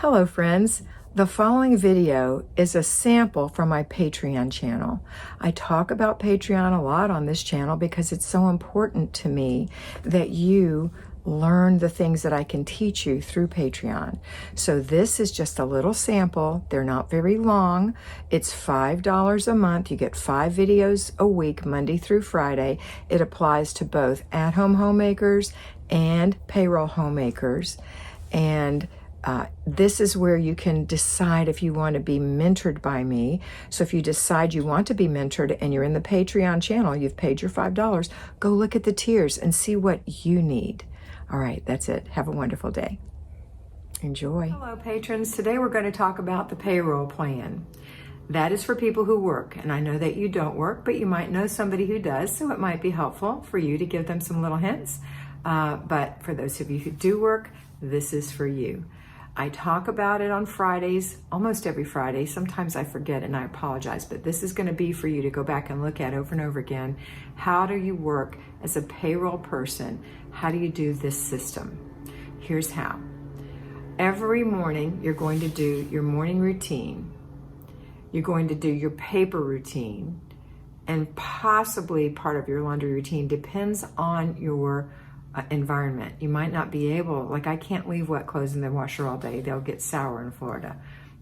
Hello friends, the following video is a sample from my Patreon channel. I talk about Patreon a lot on this channel because it's so important to me that you learn the things that I can teach you through Patreon. So this is just a little sample. They're not very long. It's $5 a month. You get 5 videos a week, Monday through Friday. It applies to both at-home homemakers and payroll homemakers. And this is where you can decide if you want to be mentored by me. So if you decide you want to be mentored and you're in the Patreon channel, you've paid your $5, go look at the tiers and see what you need. All right, that's it. Have a wonderful day. Enjoy. Hello, patrons. Today we're going to talk about the payroll plan. That is for people who work, and I know that you don't work, but you might know somebody who does, so it might be helpful for you to give them some little hints. But for those of you who do work, this is for you. I talk about it on Fridays, almost every Friday. Sometimes I forget and I apologize, but this is going to be for you to go back and look at over and over again. How do you work as a payroll person? How do you do this system? Here's how. Every morning, you're going to do your morning routine. You're going to do your paper routine, and possibly part of your laundry routine. Depends on your environment. You might not be able, like I can't leave wet clothes in the washer all day. They'll get sour in Florida.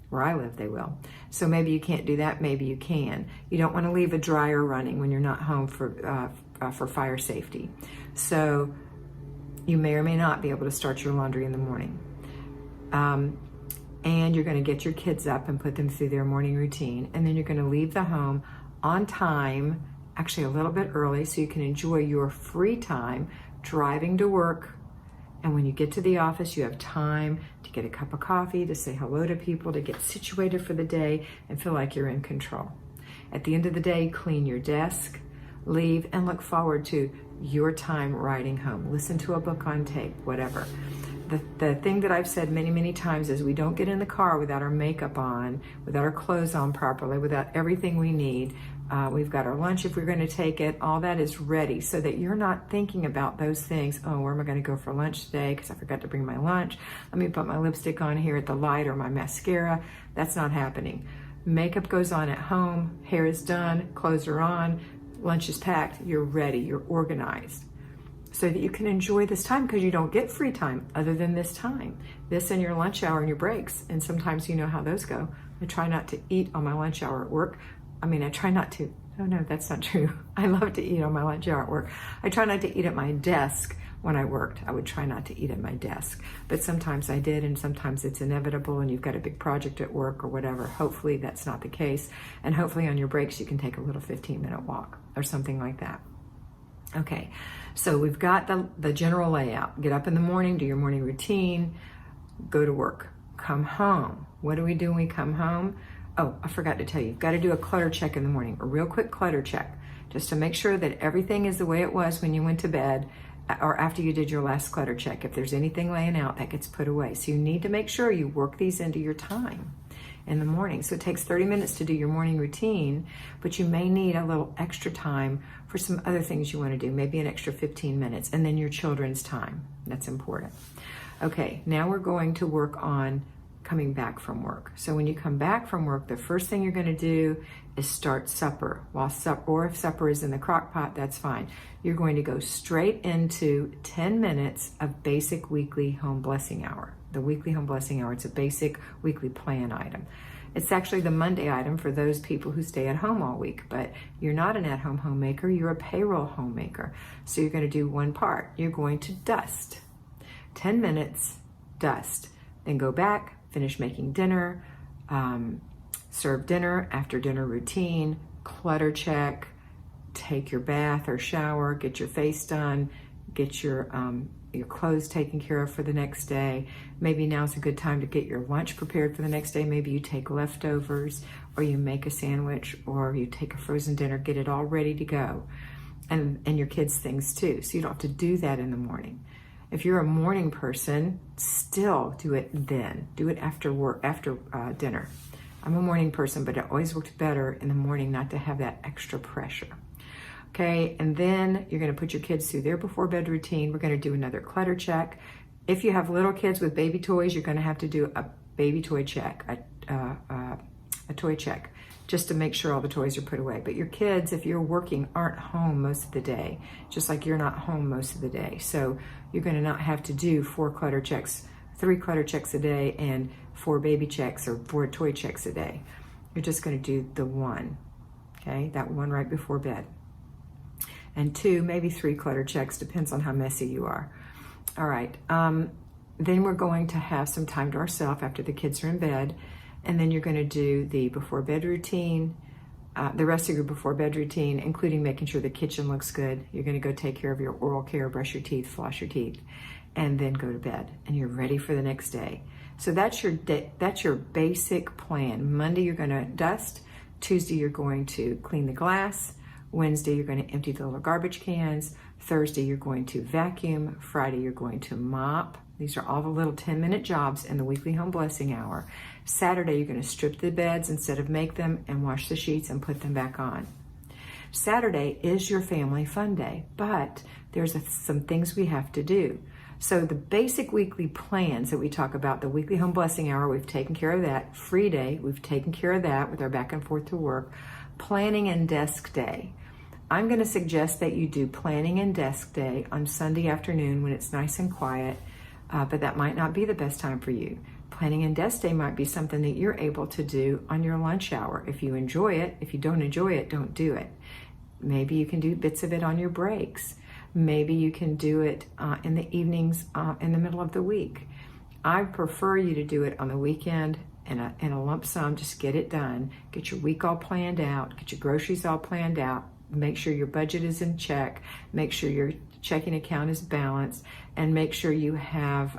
Where I live, they will. So maybe you can't do that, maybe you can. You don't want to leave a dryer running when you're not home for fire safety. So you may or may not be able to start your laundry in the morning. And you're going to get your kids up and put them through their morning routine. And then you're going to leave the home on time, actually a little bit early, so you can enjoy your free time driving to work. And when you get to the office, you have time to get a cup of coffee, to say hello to people, to get situated for the day and feel like you're in control. At the end of the day, clean your desk, leave, and look forward to your time riding home. Listen to a book on tape, whatever. The thing that I've said many, many times is we don't get in the car without our makeup on, without our clothes on properly, without everything we need. We've got our lunch if we're going to take it. All that is ready so that you're not thinking about those things. Oh, where am I going to go for lunch today because I forgot to bring my lunch? Let me put my lipstick on here at the light, or my mascara. That's not happening. Makeup goes on at home. Hair is done. Clothes are on. Lunch is packed. You're ready. You're organized, so that you can enjoy this time, because you don't get free time other than this time. This and your lunch hour and your breaks. And sometimes you know how those go. I try not to eat on my lunch hour at work. I try not to. Oh no, that's not true. I love to eat on my lunch hour at work. I try not to eat at my desk when I worked. I would try not to eat at my desk. But sometimes I did, and sometimes it's inevitable and you've got a big project at work or whatever. Hopefully that's not the case. And hopefully on your breaks you can take a little 15-minute walk or something like that. Okay, so we've got the general layout. Get up in the morning, do your morning routine, go to work, come home. What do we do when we come home? Oh, I forgot to tell you, you've got to do a clutter check in the morning, a real quick clutter check, just to make sure that everything is the way it was when you went to bed or after you did your last clutter check. If there's anything laying out, that gets put away. So you need to make sure you work these into your time in the morning. So it takes 30 minutes to do your morning routine, but you may need a little extra time for some other things you want to do, maybe an extra 15 minutes, and then your children's time. That's important. Okay, now we're going to work on coming back from work. So when you come back from work, the first thing you're going to do is start supper. Or if supper is in the crock pot, that's fine. You're going to go straight into 10 minutes of basic weekly home blessing hour. The weekly home blessing hour, it's a basic weekly plan item. It's actually the Monday item for those people who stay at home all week, but you're not an at-home homemaker, you're a payroll homemaker. So you're going to do one part. You're going to dust. 10 minutes, dust. Then go back, finish making dinner, serve dinner, after dinner routine, clutter check, take your bath or shower, get your face done, get your clothes taken care of for the next day. Maybe now's a good time to get your lunch prepared for the next day. Maybe you take leftovers, or you make a sandwich, or you take a frozen dinner, get it all ready to go. And your kids' things too, so you don't have to do that in the morning. If you're a morning person, still do it then. Do it after work, after dinner. I'm a morning person, but it always works better in the morning not to have that extra pressure. Okay, and then you're going to put your kids through their before bed routine. We're going to do another clutter check. If you have little kids with baby toys, you're going to have to do a baby toy check, a toy check, just to make sure all the toys are put away. But your kids, if you're working, aren't home most of the day, just like you're not home most of the day. So you're going to not have to do 4 clutter checks, 3 clutter checks a day, and 4 baby checks or 4 toy checks a day. You're just going to do the 1, okay? That 1 right before bed. And 2, maybe 3 clutter checks, depends on how messy you are. All right, then we're going to have some time to ourselves after the kids are in bed, and then you're going to do the before bed routine, the rest of your before bed routine, including making sure the kitchen looks good. You're going to go take care of your oral care, brush your teeth, floss your teeth, and then go to bed, and you're ready for the next day. So that's your day, that's your basic plan. Monday you're going to dust, Tuesday you're going to clean the glass, Wednesday you're going to empty the little garbage cans, Thursday you're going to vacuum, Friday you're going to mop. These are all the little 10-minute jobs in the weekly home blessing hour. Saturday you're going to strip the beds instead of make them, and wash the sheets and put them back on. Saturday is your family fun day, but there's some things we have to do. So the basic weekly plans that we talk about, the weekly home blessing hour, we've taken care of that. Free day, we've taken care of that with our back and forth to work. Planning and desk day. I'm going to suggest that you do planning and desk day on Sunday afternoon when it's nice and quiet, but that might not be the best time for you. Planning and desk day might be something that you're able to do on your lunch hour. If you enjoy it, if you don't enjoy it, don't do it. Maybe you can do bits of it on your breaks. Maybe you can do it in the evenings in the middle of the week. I prefer you to do it on the weekend in a lump sum. Just get it done. Get your week all planned out. Get your groceries all planned out. Make sure your budget is in check. Make sure your checking account is balanced, and make sure you have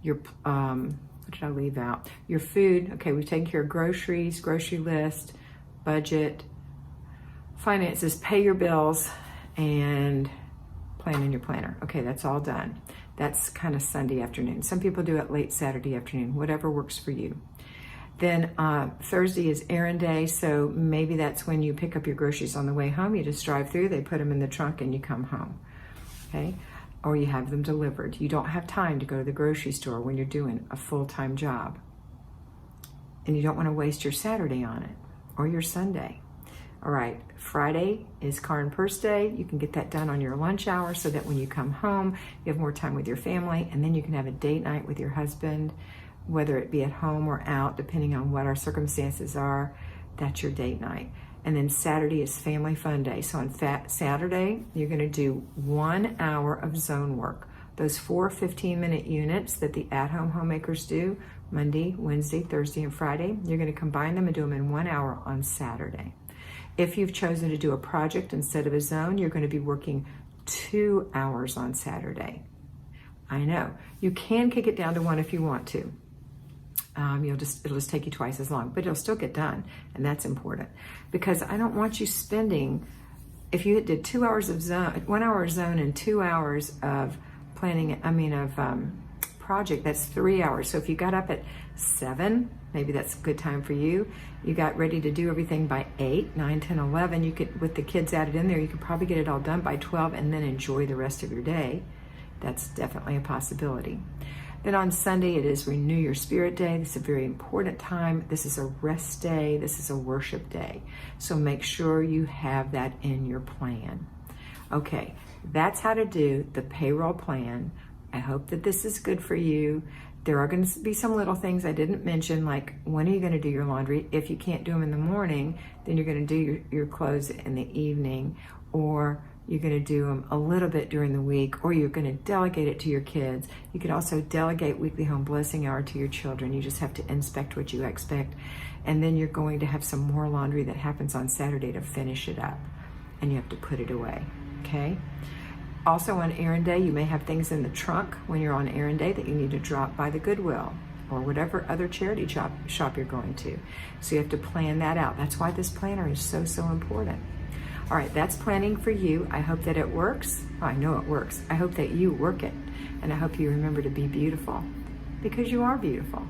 what did I leave out? Your food. Okay, we've taken care of groceries, grocery list, budget, finances, pay your bills, and plan in your planner. Okay, that's all done. That's kind of Sunday afternoon. Some people do it late Saturday afternoon, whatever works for you. Then Thursday is errand day, so maybe that's when you pick up your groceries on the way home. You just drive through, they put them in the trunk, and you come home, okay? Or you have them delivered. You don't have time to go to the grocery store when you're doing a full-time job. And you don't want to waste your Saturday on it, or your Sunday. All right, Friday is car and purse day. You can get that done on your lunch hour so that when you come home, you have more time with your family, and then you can have a date night with your husband, whether it be at home or out, depending on what our circumstances are. That's your date night. And then Saturday is family fun day. So on Saturday, you're going to do 1 hour of zone work. Those 4 15-minute units that the at-home homemakers do, Monday, Wednesday, Thursday, and Friday, you're going to combine them and do them in 1 hour on Saturday. If you've chosen to do a project instead of a zone, you're going to be working 2 hours on Saturday. I know. You can kick it down to 1 if you want to. It'll just take you twice as long, but it'll still get done, and that's important, because I don't want you spending, if you did 2 hours of zone, 1 hour of zone and 2 hours of planning, project, that's 3 hours. So if you got up at 7, maybe that's a good time for you. You got ready to do everything by 8, 9, 10, 11. You could, with the kids added in there, you could probably get it all done by 12 and then enjoy the rest of your day. That's definitely a possibility. Then on Sunday, it is Renew Your Spirit Day. This is a very important time. This is a rest day. This is a worship day. So make sure you have that in your plan. Okay, that's how to do the payroll plan. I hope that this is good for you. There are going to be some little things I didn't mention, like when are you going to do your laundry? If you can't do them in the morning, then you're going to do your clothes in the evening, or you're going to do them a little bit during the week, or you're going to delegate it to your kids. You could also delegate weekly home blessing hour to your children. You just have to inspect what you expect. And then you're going to have some more laundry that happens on Saturday to finish it up. And you have to put it away, okay? Also on errand day, you may have things in the trunk when you're on errand day that you need to drop by the Goodwill or whatever other charity shop you're going to. So you have to plan that out. That's why this planner is so, so important. All right, that's planning for you. I hope that it works. Oh, I know it works. I hope that you work it. And I hope you remember to be beautiful, because you are beautiful.